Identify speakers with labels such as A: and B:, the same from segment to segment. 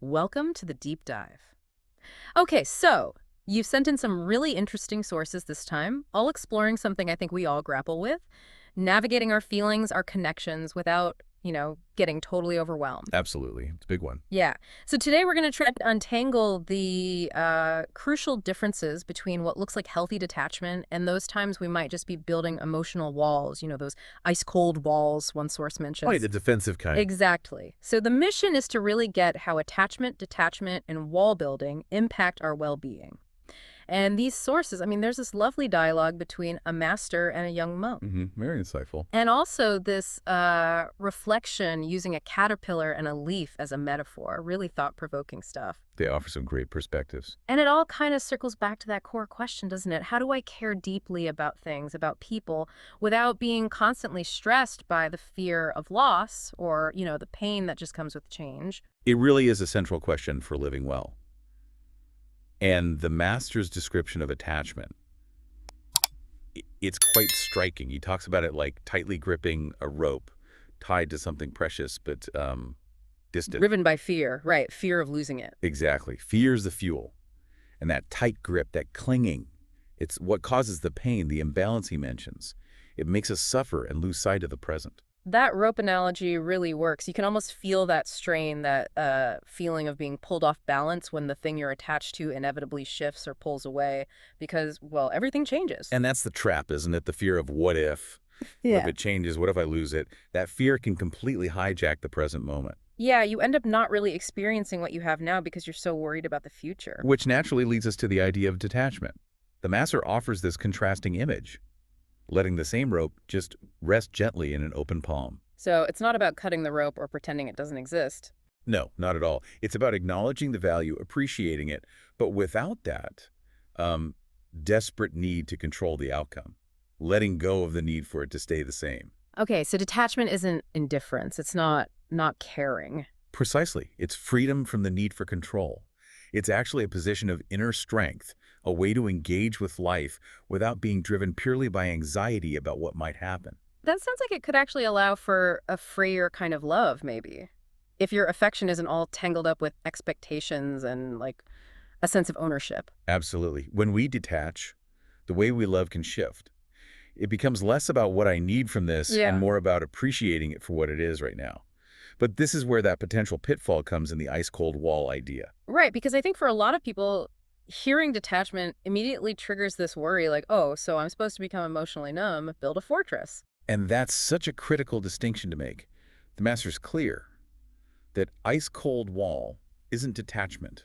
A: Welcome to the deep dive. Okay, so you've sent in some really interesting sources this time, all exploring something I think we all grapple with, navigating our feelings, our connections without, getting totally overwhelmed.
B: Absolutely. It's a big one.
A: Yeah. So today we're going to try to untangle the crucial differences between what looks like healthy detachment and those times we might just be building emotional walls, those ice cold walls one source
B: Right,
A: mentions.
B: the defensive kind.
A: Exactly. So the mission is to really get how attachment, detachment, and wall building impact our well-being. And these sources, there's this lovely dialogue between a master and a young monk.
B: Very insightful.
A: And also this reflection using a caterpillar and a leaf as a metaphor, really thought-provoking stuff.
B: They offer some great perspectives.
A: And it all kind of circles back to that core question, doesn't it? How do I care deeply about things, about people, without being constantly stressed by the fear of loss or, the pain that just comes with change?
B: It really is a central question for living well. And the master's description of attachment, it's quite striking. He talks about it like tightly gripping a rope tied to something precious but distant.
A: Driven by fear, right? Fear of losing it.
B: Exactly. Fear's the fuel. And that tight grip, that clinging, it's what causes the pain, the imbalance he mentions. It makes us suffer and lose sight of the present.
A: That rope analogy really works. You can almost feel that strain, that feeling of being pulled off balance when the thing you're attached to inevitably shifts or pulls away because, well, everything changes.
B: And that's the trap, isn't it? The fear of what if? What if it changes? What if I lose it? That fear can completely hijack the present moment.
A: Yeah, you end up not really experiencing what you have now because you're so worried about the future.
B: Which naturally leads us to the idea of detachment. The master offers this contrasting image, letting the same rope just rest gently in an open palm.
A: So it's not about cutting the rope or pretending it doesn't exist.
B: No, not at all. It's about acknowledging the value, appreciating it, but without that desperate need to control the outcome, letting go of the need for it to stay the same.
A: Okay, so detachment isn't indifference. It's not caring.
B: Precisely. It's freedom from the need for control. It's actually a position of inner strength, a way to engage with life without being driven purely by anxiety about what might happen.
A: That sounds like it could actually allow for a freer kind of love, maybe. If your affection isn't all tangled up with expectations and, like, a sense of ownership.
B: Absolutely. When we detach, the way we love can shift. It becomes less about what I need from this
A: Yeah.
B: and more about appreciating it for what it is right now. But this is where that potential pitfall comes in the ice-cold wall idea.
A: Right, because I think for a lot of people, hearing detachment immediately triggers this worry like, oh, so I'm supposed to become emotionally numb, build a fortress.
B: And that's such a critical distinction to make. The master's clear that ice-cold wall isn't detachment.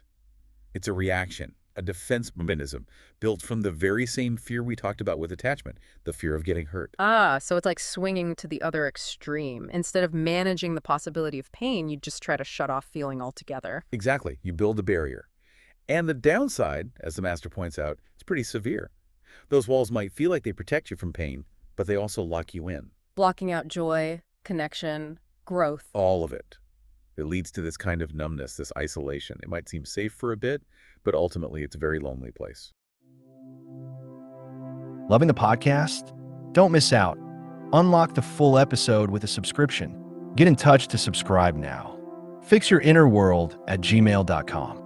B: It's a reaction, a defense mechanism built from the very same fear we talked about with attachment, the fear of getting hurt.
A: Ah, so it's like swinging to the other extreme. Instead of managing the possibility of pain, you just try to shut off feeling altogether.
B: Exactly. You build a barrier. And the downside, as the master points out, is pretty severe. Those walls might feel like they protect you from pain, but they also lock you in.
A: Blocking out joy, connection, growth.
B: All of it. It leads to this kind of numbness, this isolation. It might seem safe for a bit, but ultimately it's a very lonely place.
C: Loving the podcast? Don't miss out. Unlock the full episode with a subscription. Get in touch to subscribe now. Fix your inner world at gmail.com.